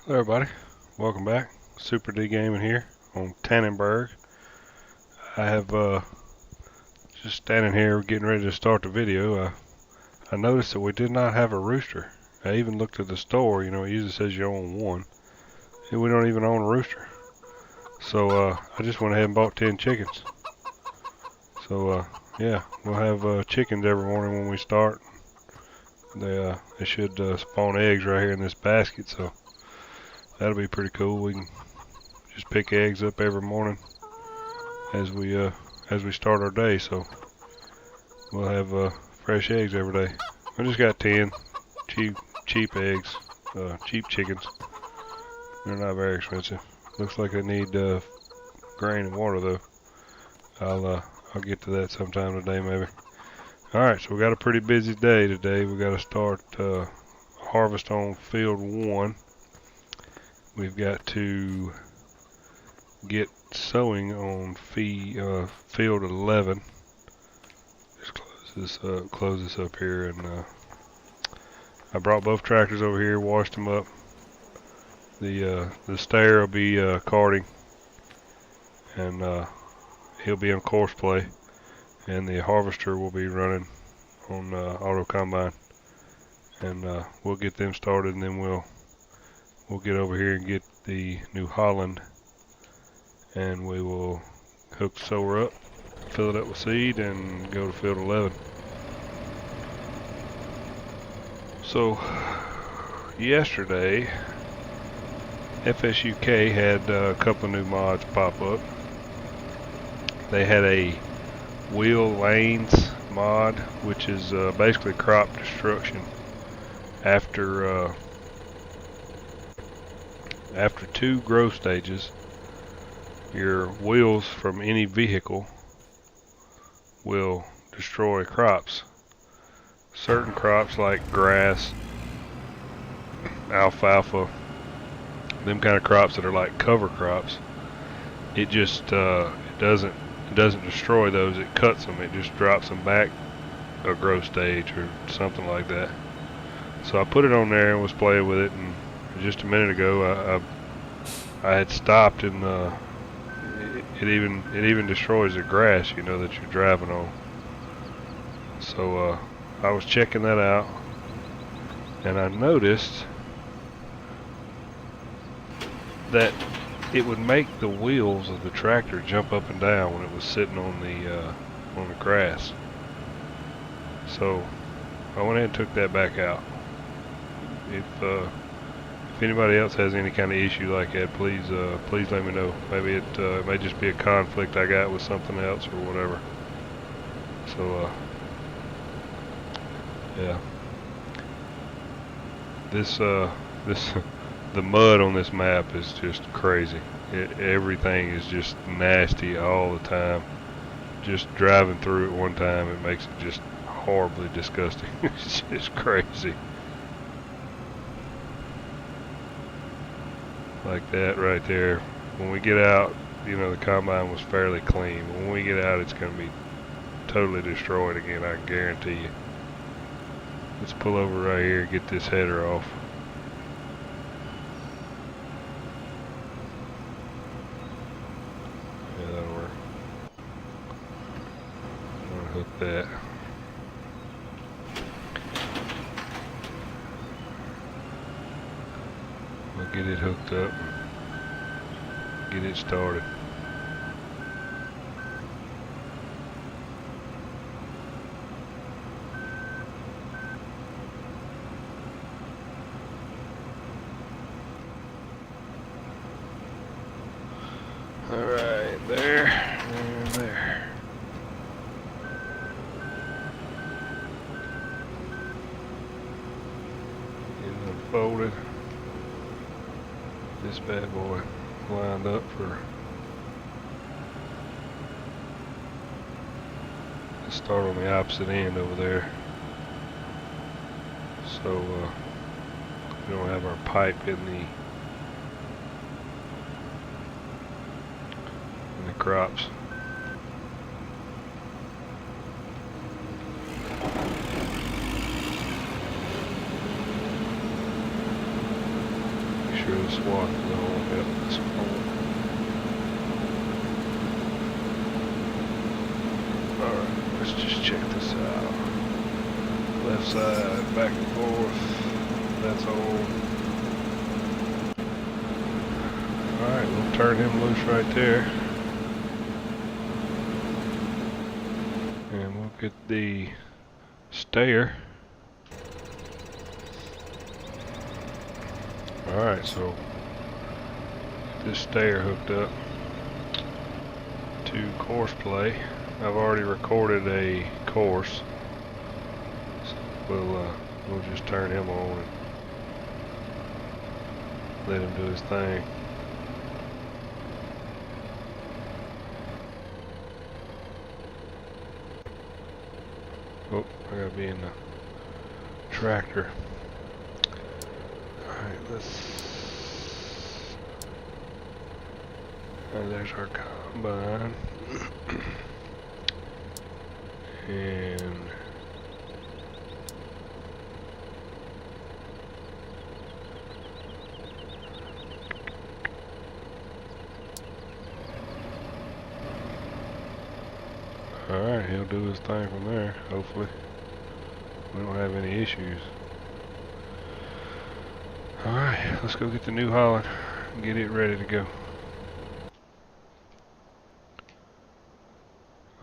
Hello everybody, welcome back. Super D Gaming here on Tanneberg. I have just standing here getting ready to start the video. I noticed that we did not have a rooster. I even looked at the store, it usually says you own one, and we don't even own a rooster. So I just went ahead and bought 10 chickens. So yeah, we'll have chickens every morning when we start. They should spawn eggs right here in this basket, so that'll be pretty cool. We can just pick eggs up every morning as we start our day, so we'll have fresh eggs every day. I just got 10 cheap eggs, cheap chickens. They're not very expensive. Looks like I need grain and water though. I'll get to that sometime today maybe. All right, so we got a pretty busy day today. We got to start harvest on field 1. We've got to get sowing on field 11. Just close this up here, and I brought both tractors over here, washed them up. The stayer will be carting, and he'll be on course play, and the harvester will be running on auto combine, and we'll get them started, and then we'll get over here and get the New Holland, and we will hook the sower up, fill it up with seed, and go to field 11. So yesterday FSUK had a couple of new mods pop up. They had a wheel lanes mod, which is basically crop destruction. After 2 growth stages, your wheels from any vehicle will destroy crops. Certain crops like grass, alfalfa, them kind of crops that are like cover crops, it just it doesn't destroy those, it cuts them, it just drops them back a growth stage or something like that. So I put it on there and was playing with it, and just a minute ago I had stopped, and it even destroys the grass, that you're driving on. So I was checking that out, and I noticed that it would make the wheels of the tractor jump up and down when it was sitting on the grass. So I went ahead and took that back out. If anybody else has any kind of issue like that, please let me know. Maybe it may just be a conflict I got with something else or whatever. So yeah, this the mud on this map is just crazy. Everything is just nasty all the time. Just driving through it one time, it makes it just horribly disgusting. It's just crazy. Like that right there. When we get out, the combine was fairly clean. When we get out, it's going to be totally destroyed again, I can guarantee you. Let's pull over right here and get this header off. Yeah, that'll work. I'm going to hook that. We'll get it hooked up and get it started. Alright, there and there. Get it unfolded. This bad boy lined up for to start on the opposite end over there. So we don't have our pipe in the crops. sure the swath is on. Yep, this one. Alright, let's just check this out. Left side, back and forth. That's all. Alright, we'll turn him loose right there. And we'll get the stayer. Alright, so get this stayer hooked up to course play. I've already recorded a course, so we'll just turn him on and let him do his thing. Oh, I gotta be in the tractor. Alright, there's our combine. And alright, he'll do his thing from there, hopefully. We don't have any issues. Alright, let's go get the New Holland and get it ready to go.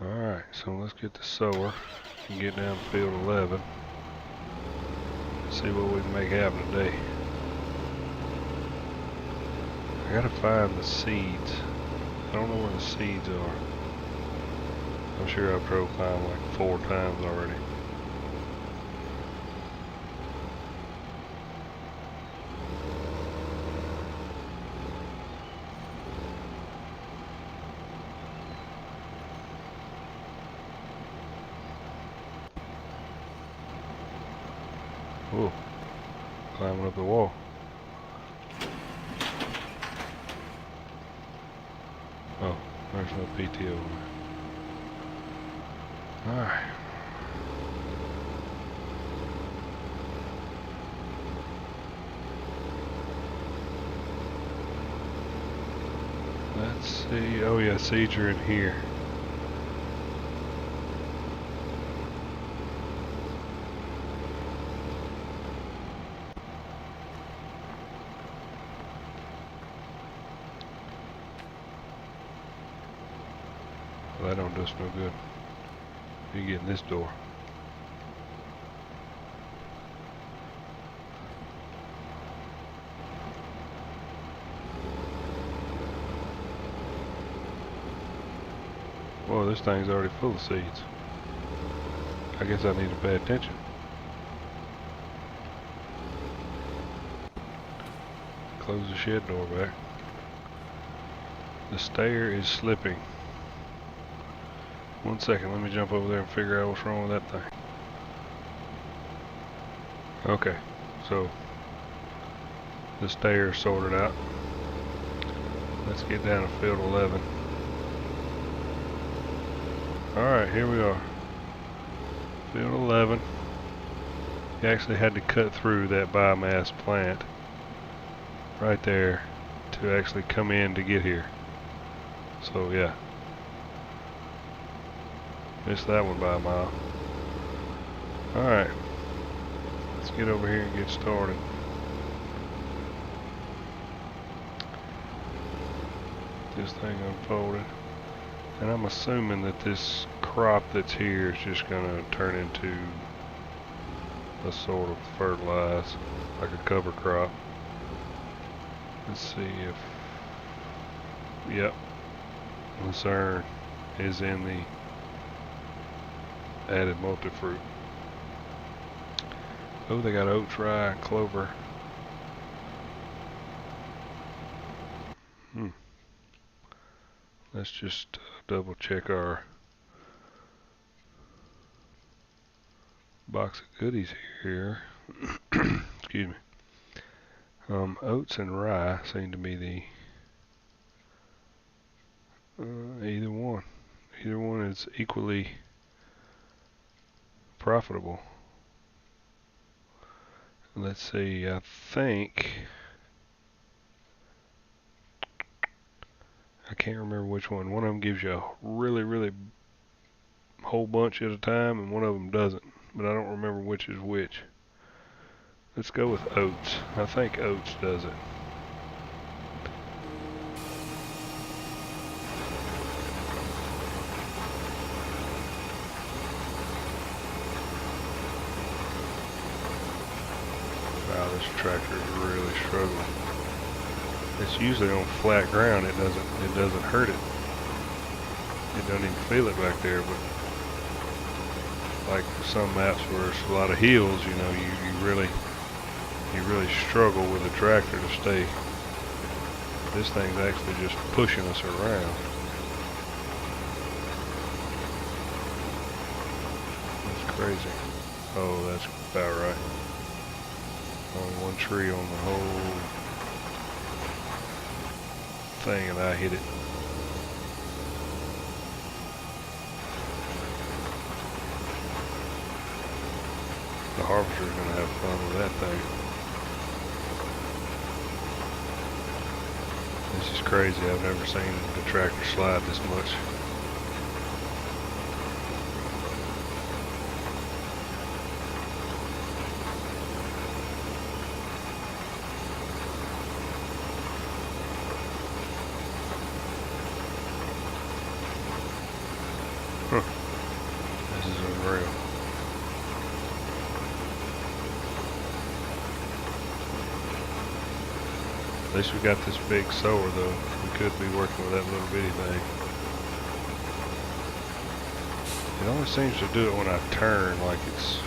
Alright, so let's get the sower and get down to field 11. See what we can make happen today. I gotta find the seeds. I don't know where the seeds are. I'm sure I've drove by them like 4 times already. Whoa, climbing up the wall. Oh, there's no PTO. Alright. Let's see. Oh yeah, seeds are in here. Well, that don't do us no good. You get in this door. Whoa, this thing's already full of seeds. I guess I need to pay attention. Close the shed door back. The stayer is slipping. 1 second, let me jump over there and figure out what's wrong with that thing. Okay, so the stayer is sorted out. Let's get down to field 11. Alright, here we are. Field 11. He actually had to cut through that biomass plant right there to actually come in to get here. So yeah. Missed that one by a mile. Alright. Let's get over here and get started. This thing unfolded. And I'm assuming that this crop that's here is just gonna turn into a sort of fertilize, like a cover crop. Let's see if, yep, lucerne is in the added multi-fruit. Oh, they got oats, rye, and clover. Let's just double check our box of goodies here. Excuse me. Oats and rye seem to be the either one. Either one is equally profitable. Let's see, I think I can't remember which one. One of them gives you a really whole bunch at a time, and one of them doesn't. But I don't remember which is which. Let's go with oats. I think oats does it. Wow, this tractor is really struggling. It's usually on flat ground. It doesn't hurt it. It doesn't even feel it back there, but like some maps where there's a lot of hills, you know, you really struggle with a tractor to stay. This thing's actually just pushing us around. That's crazy. Oh, that's about right. Only one tree on the whole thing, and I hit it. The harvester's gonna have fun with that thing. This is crazy. I've never seen the tractor slide this much. Huh. This is unreal. At least we got this big sower though. We could be working with that little bitty thing. It only seems to do it when I turn, like it's,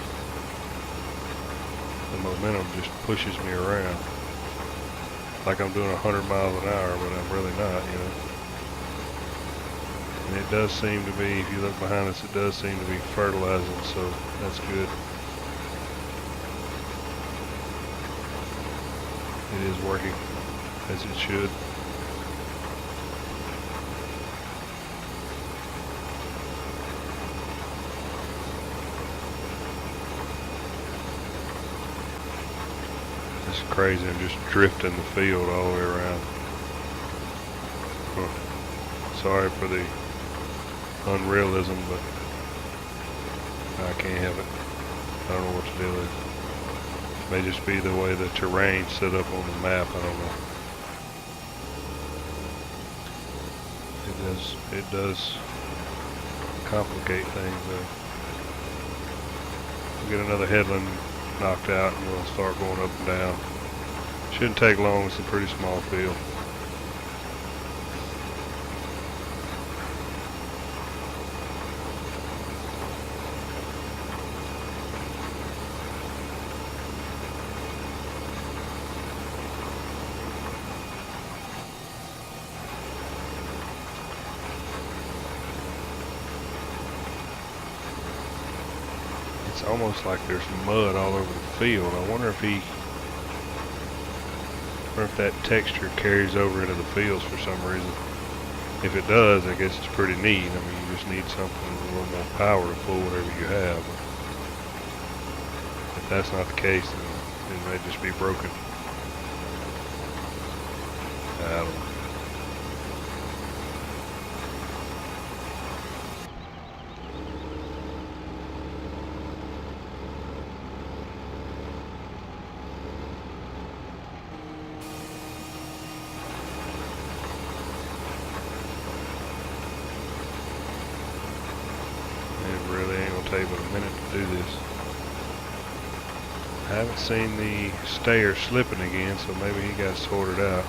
the momentum just pushes me around. Like I'm doing 100 miles an hour, but I'm really not, you know. And it does seem to be, if you look behind us, it does seem to be fertilizing, so that's good. It is working as it should. This is crazy. I'm just drifting the field all the way around. Sorry for the unrealism, but I can't have it. I don't know what to do with it. May just be the way the terrain's set up on the map. I don't know. It does complicate things though. We'll get another headland knocked out and we'll start going up and down. Shouldn't take long. It's a pretty small field. It's almost like there's mud all over the field. I wonder if that texture carries over into the fields for some reason. If it does, I guess it's pretty neat. I mean, you just need something with a little more power to pull whatever you have. If that's not the case, then it may just be broken. I don't know. Take but a minute to do this. I haven't seen the stayer slipping again, so maybe he got sorted out.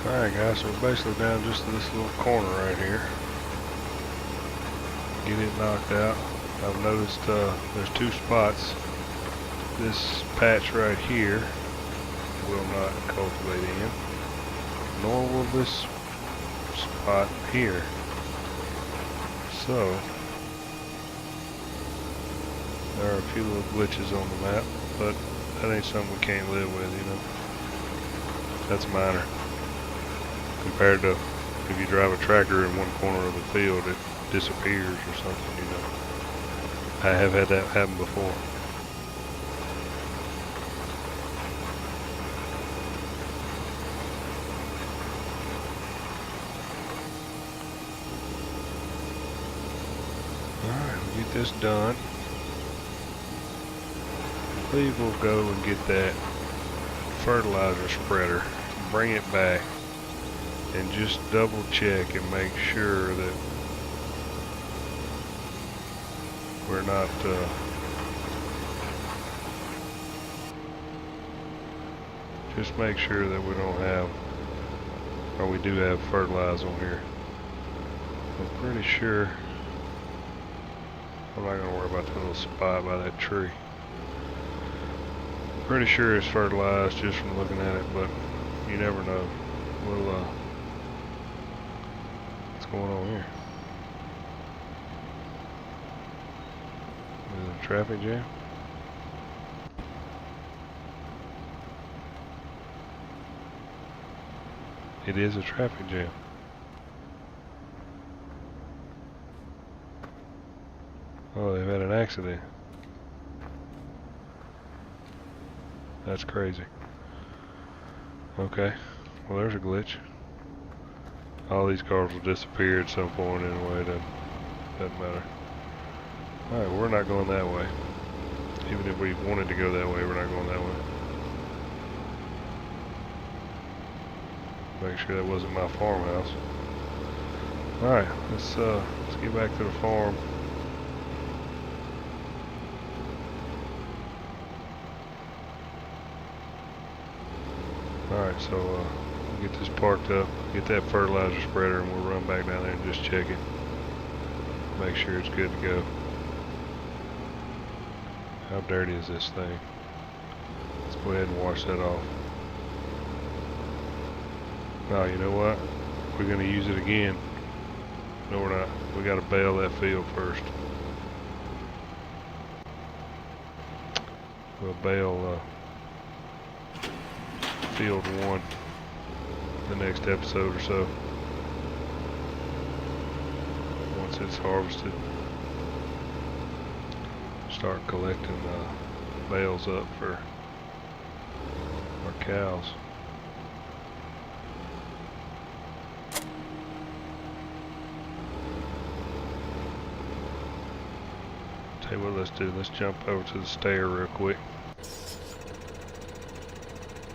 Alright guys, so we're basically down just to this little corner right here. Get it knocked out. I've noticed there's two spots. This patch right here will not cultivate in, nor will this spot here. So there are a few little glitches on the map, but that ain't something we can't live with, you know. That's minor compared to if you drive a tractor in one corner of the field. disappears or something, you know. I have had that happen before. Alright, we'll get this done. I believe we'll go and get that fertilizer spreader, bring it back, and just double check and make sure that we're not just make sure that we don't have, or we do have fertilizer on here. I'm pretty sure I'm not gonna worry about that little spot by that tree. Pretty sure it's fertilized just from looking at it, but you never know. We'll what's going on here? Is it a traffic jam? It is a traffic jam. Oh, they've had an accident. That's crazy. Okay, well there's a glitch. All these cars will disappear at some point anyway, doesn't matter. Alright, we're not going that way. Even if we wanted to go that way, we're not going that way. Make sure that wasn't my farmhouse. Alright, let's get back to the farm. Alright, so we'll get this parked up, get that fertilizer spreader, and we'll run back down there and just check it. Make sure it's good to go. How dirty is this thing? Let's go ahead and wash that off. Oh, you know what? We're going to use it again. No, we're not. We got to bale that field first. We'll bale field 1 the next episode or so. Once it's harvested, start collecting bales up for our cows. Tell you what, let's do. Let's jump over to the stair real quick.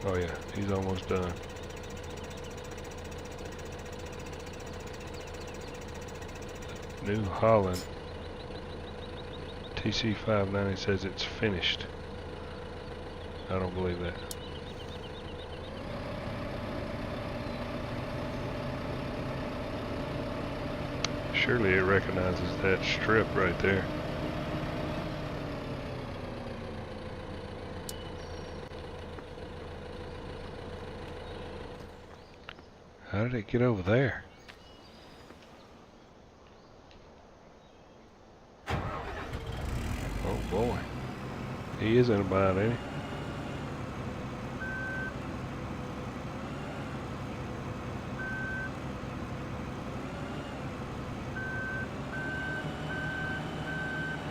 Oh yeah, he's almost done. New Holland TC590 says it's finished. I don't believe that. Surely it recognizes that strip right there. How did it get over there? Oh boy. He is in a bind, ain't he?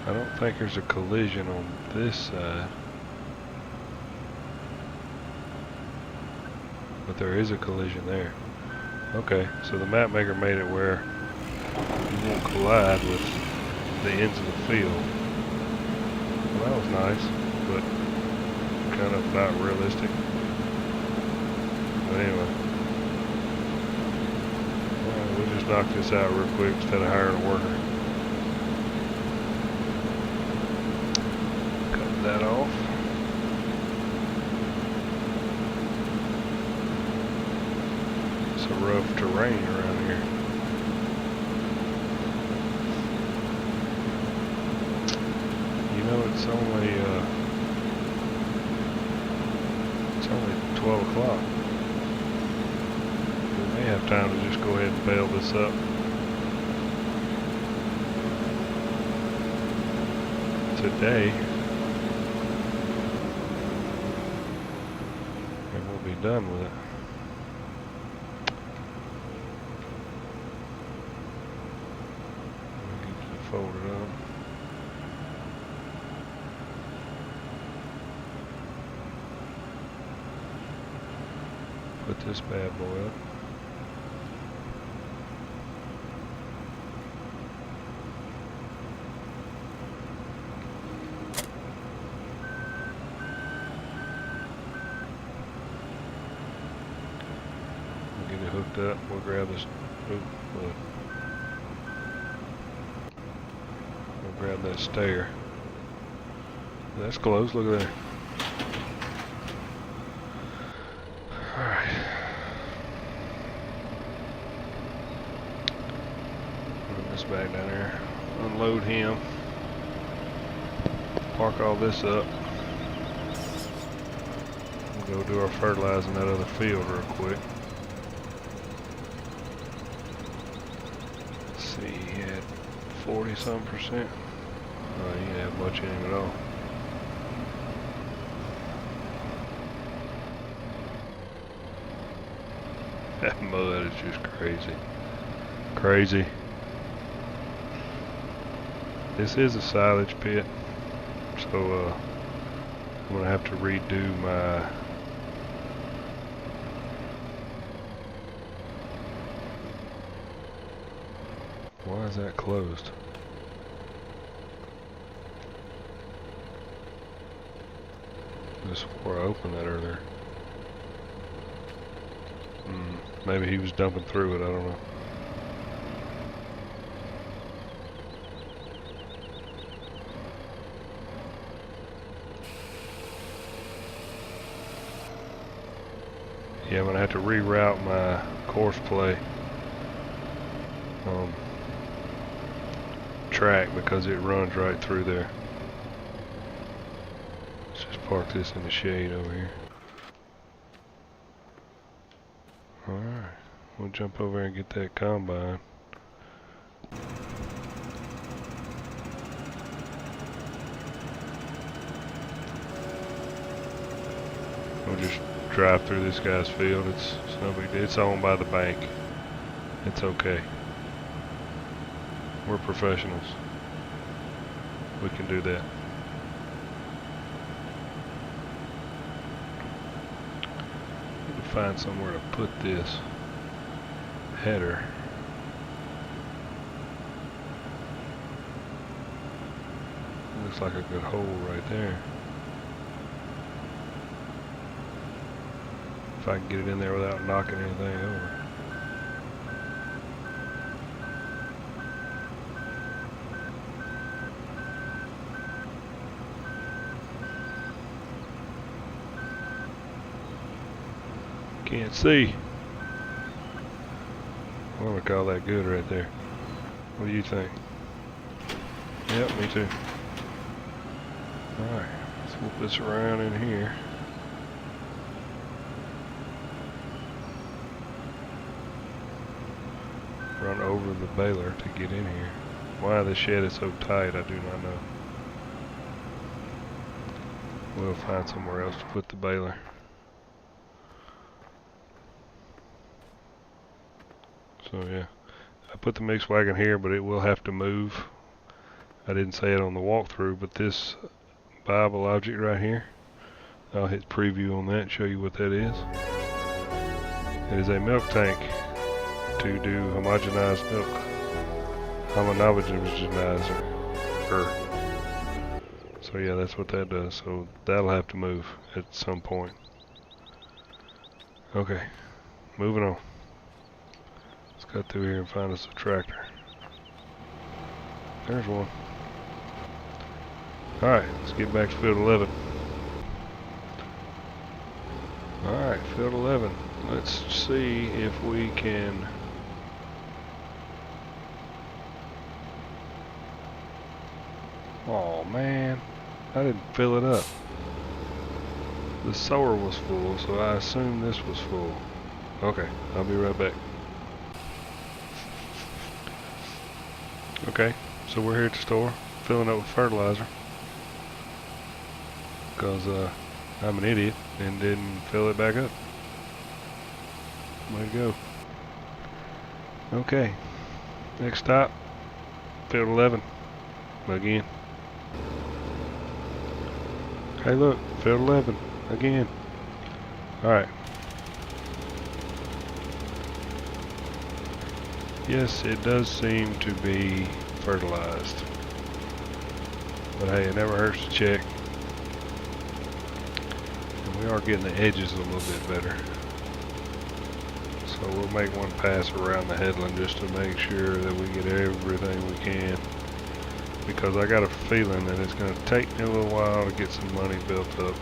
I don't think there's a collision on this side. But there is a collision there. Okay, so the map maker made it where you won't collide with the ends of the field. Well, that was nice, but kind of not realistic. But anyway, we'll just knock this out real quick instead of hiring a worker. Cut that off. It's a rough terrain around here. You know, it's only 12 o'clock. We may have time to just go ahead and bale this up. Today. And we'll be done with it. fold it up. Put this bad boy up. We'll get it hooked up. We'll grab this. We'll grab that stair. That's close. Look at that. Alright. Put this back down there. Unload him. Park all this up. We'll go do our fertilizing that other field real quick. Let's see, he had 40-something%. Oh, he didn't have much in him at all. That mud is just crazy. Crazy. This is a silage pit, so I'm gonna have to redo my why is that closed? I swore I opened that earlier. Maybe he was dumping through it, I don't know. Yeah, I'm gonna have to reroute my course play track because it runs right through there. Let's just park this in the shade over here. Alright, we'll jump over and get that combine. We'll just drive through this guy's field. It's no big deal. It's owned by the bank. It's okay. We're professionals. We can do that. Need to find somewhere to put this header. Looks like a good hole right there. If I can get it in there without knocking anything over. Can't see. I'm gonna call that good right there. What do you think? Yep, me too. Alright, let's flip this around in here. Run over the baler to get in here. Why the shed is so tight, I do not know. We'll find somewhere else to put the baler. So yeah, I put the mixed wagon here, but it will have to move. I didn't say it on the walkthrough, but this Bible object right here, I'll hit preview on that and show you what that is. It is a milk tank to do homogenized milk. Homogenizer. So yeah, that's what that does. So that'll have to move at some point. Okay, moving on. Let's cut through here and find us a tractor. There's one. Alright, let's get back to field 11. Alright, field 11. Let's see if we can oh man, I didn't fill it up. The sower was full, so I assume this was full. Okay, I'll be right back. Okay, so we're here at the store, filling up with fertilizer. Because I'm an idiot and didn't fill it back up. Way to go. Okay, next stop, field 11. again. Hey look, field 11 again. Alright. Yes, it does seem to be fertilized. But hey, it never hurts to check. And we are getting the edges a little bit better. So we'll make one pass around the headland just to make sure that we get everything we can. Because I got a feeling that it's going to take me a little while to get some money built up.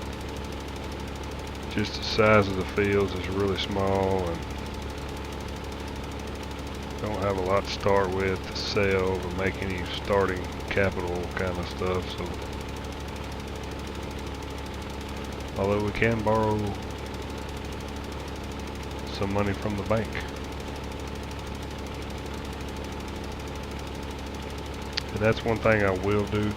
Just the size of the fields is really small and don't have a lot to start with to sell to make any starting capital kind of stuff. So, although we can borrow some money from the bank. And that's one thing I will do.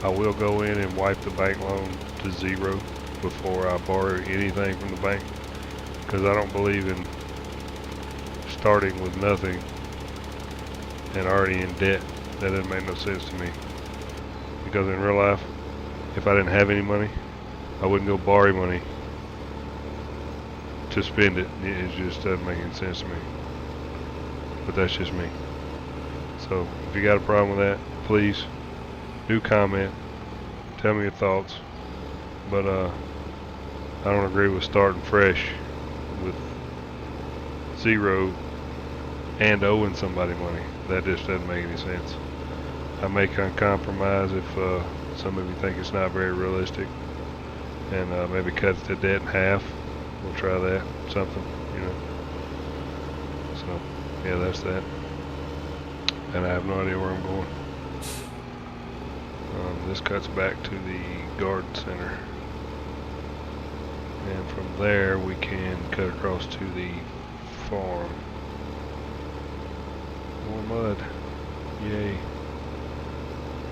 I will go in and wipe the bank loan to zero before I borrow anything from the bank, because I don't believe in starting with nothing and already in debt. That doesn't make no sense to me, because in real life, if I didn't have any money, I wouldn't go borrow money to spend it. It just doesn't make any sense to me, but that's just me. So if you got a problem with that, please do comment, tell me your thoughts. But I don't agree with starting fresh with zero and owing somebody money. That just doesn't make any sense. I may compromise if some of you think it's not very realistic, and maybe cut the debt in half. We'll try that, something, you know. So yeah, that's that. And I have no idea where I'm going. This cuts back to the garden center. And from there we can cut across to the farm. More mud. Yay.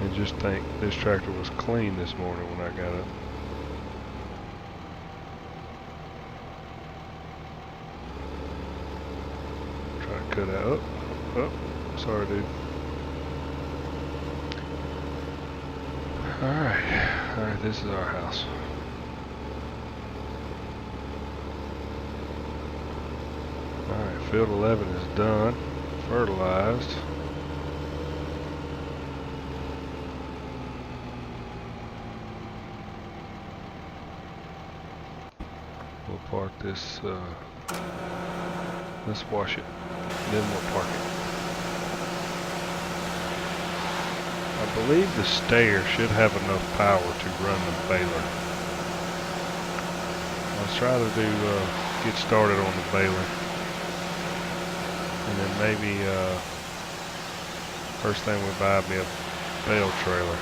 And just think, this tractor was clean this morning when I got up. Try to cut out. Oh, sorry dude. Alright, this is our house. Alright, field 11 is done, fertilized. We'll park this, let's wash it, then we'll park it. I believe the stayer should have enough power to run the baler. Let's try to get started on the baler. And then maybe first thing we buy will be a bale trailer.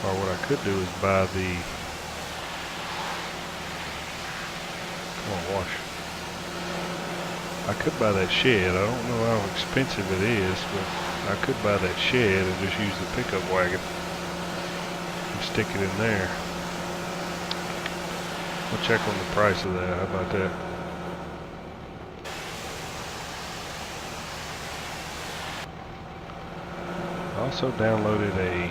Or what I could do is buy the, come on, wash. I could buy that shed. I don't know how expensive it is, but I could buy that shed and just use the pickup wagon and stick it in there. We'll check on the price of that. How about that? I also downloaded a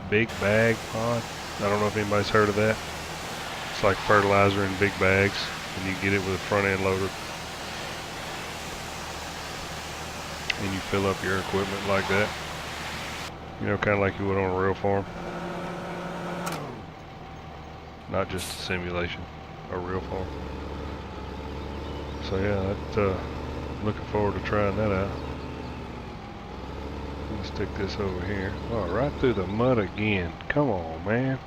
big bag mod. I don't know if anybody's heard of that. It's like fertilizer in big bags, and you get it with a front end loader. And you fill up your equipment like that. You know, kind of like you would on a real farm. Not just a simulation, a real farm. So yeah, looking forward to trying that out. Let's stick this over here. Oh, right through the mud again. Come on, man.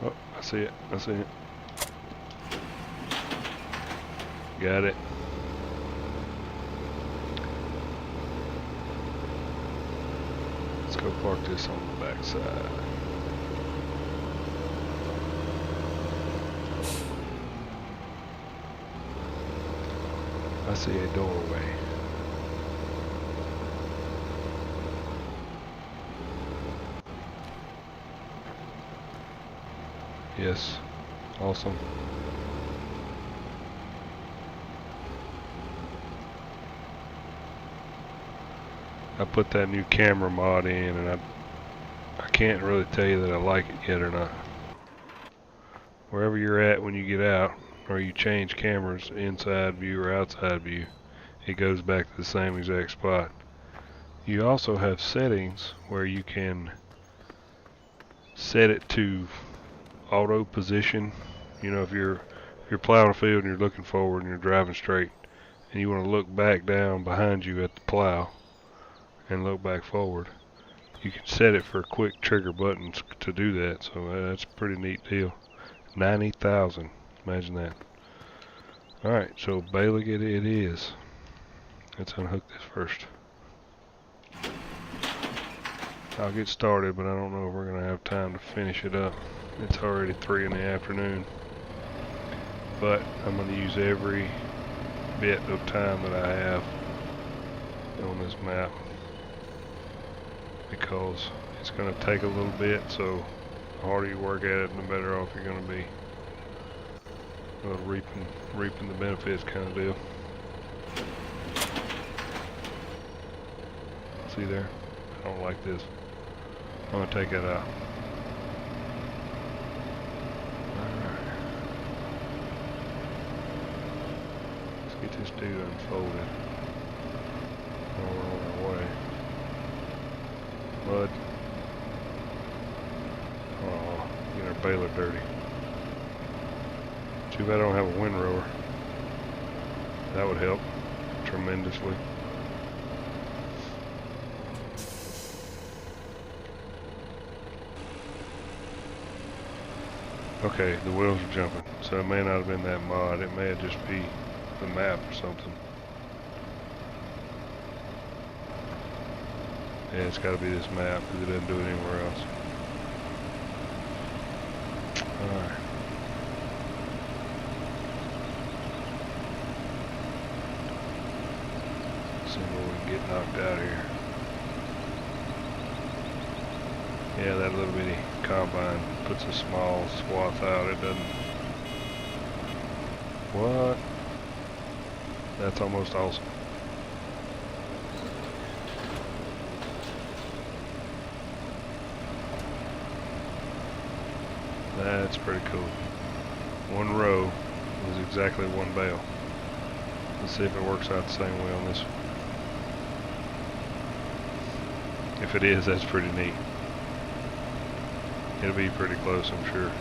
Oh, I see it. I see it. Got it. Let's go park this on the back side. I see a doorway. Yes, awesome. I put that new camera mod in, and I can't really tell you that I like it yet or not. Wherever you're at when you get out, or you change cameras, inside view or outside view, it goes back to the same exact spot. You also have settings where you can set it to auto position. You know, if you're plowing a field and you're looking forward and you're driving straight, and you want to look back down behind you at the plow and look back forward, you can set it for quick trigger buttons to do that. So that's a pretty neat deal. 90,000, imagine that. Alright, so bailing it is. Let's unhook this first. I'll get started, but I don't know if we're going to have time to finish it up. It's already 3 in the afternoon. But I'm going to use every bit of time that I have on this map, because it's going to take a little bit, so the harder you work at it, the better off you're going to be. Reaping the benefits kind of deal. See there? I don't like this. I'm going to take that out. Alright. Let's get this dude unfolded. While we're on our way. Mud. Oh, get our baler dirty. Too bad I don't have a windrower. That would help tremendously. Okay, the wheels are jumping, so it may not have been that mod. It may just be the map or something. Yeah, it's got to be this map because it doesn't do it anywhere else. Alright. See where we can get knocked out here. Yeah, that little bitty combine puts a small swath out. It doesn't. What? That's almost awesome. That's pretty cool. One row is exactly one bale. Let's see if it works out the same way on this one. If it is, that's pretty neat. It'll be pretty close, I'm sure.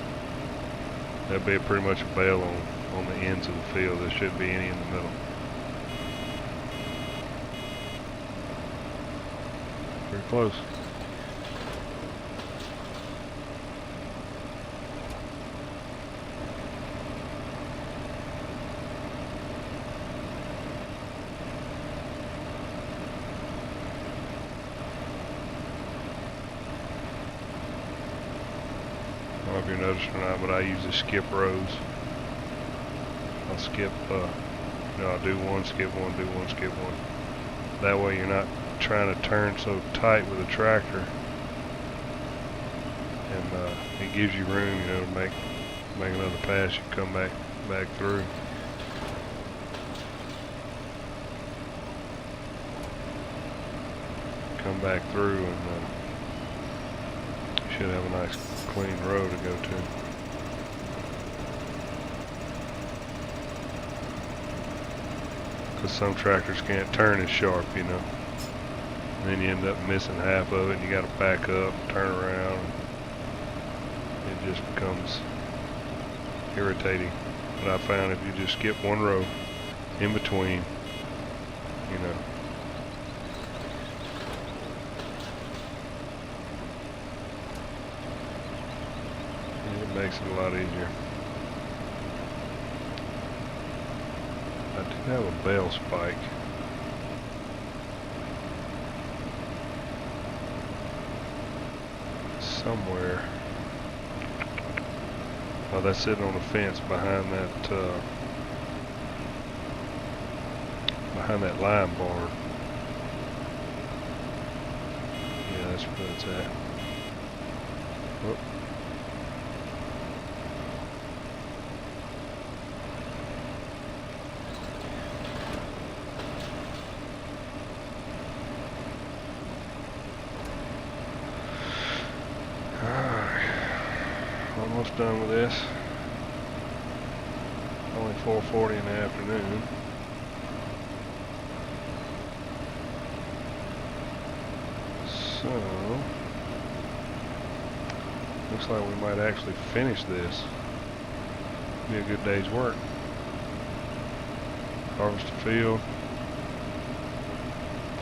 That'll be pretty much a bale on the ends of the field. There shouldn't be any in the middle. Pretty close. I don't know if you noticed or not, but I usually skip rows. I'll skip, I'll do one, skip one, do one, skip one. That way you're not trying to turn so tight with a tractor. And it gives you room, to make another pass. You come back through. Come back through and you should have a nice clean row to go to. Because some tractors can't turn as sharp, And then you end up missing half of it and you got to back up, turn around. It just becomes irritating. But I found if you just skip one row in between, it makes it a lot easier. I do have a bale spike. Somewhere. Oh, that's sitting on the fence behind that behind that line bar. Yeah, that's where it's at. Whoop. Almost done with this. Only 4:40 in the afternoon. So, looks like we might actually finish this. Be a good day's work. Harvest a field,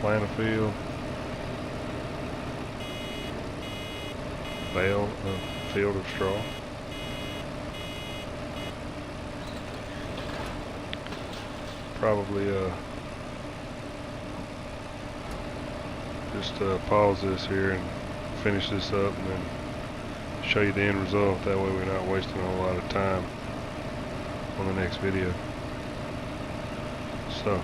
plant a field, bale a field of straw. Probably just pause this here and finish this up and then show you the end result. That way we're not wasting a whole lot of time on the next video. So,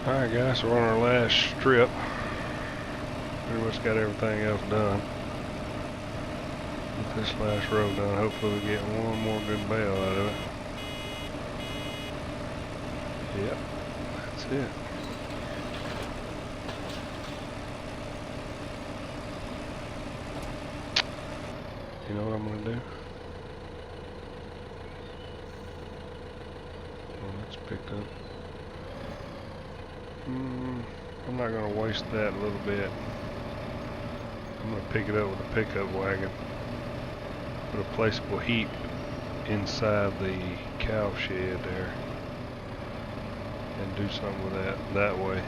alright guys, we're on our last strip. Pretty much got everything else done. With this last row done, hopefully we get one more good bale out of it. Yep, that's it. You know what I'm gonna do? Oh, that's picked up. I'm not gonna waste that a little bit. I'm gonna pick it up with a pickup wagon. Put a placeable heap inside the cow shed there. And do something with that way.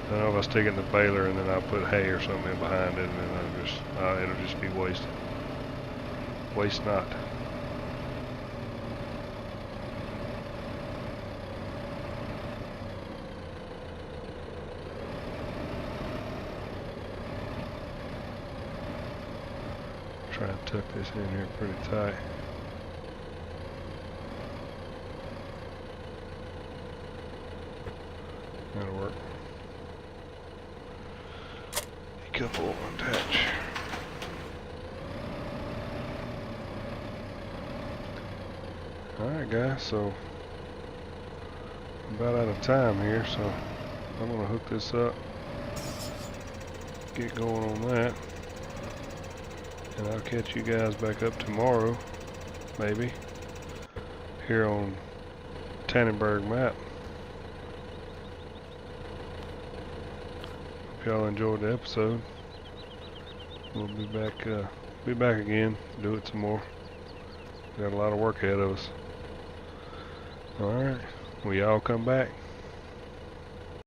I don't know if I stick it in the baler and then I'll put hay or something in behind it and then it'll just be wasted. Waste not. Try and tuck this in here pretty tight. That'll work. A couple will attach. Alright guys, so I'm about out of time here, so I'm gonna hook this up, get going on that, and I'll catch you guys back up tomorrow, maybe, here on Tanneberg map. Hope y'all enjoyed the episode. We'll be back again, do it some more. Got a lot of work ahead of us. Alright, will y'all come back?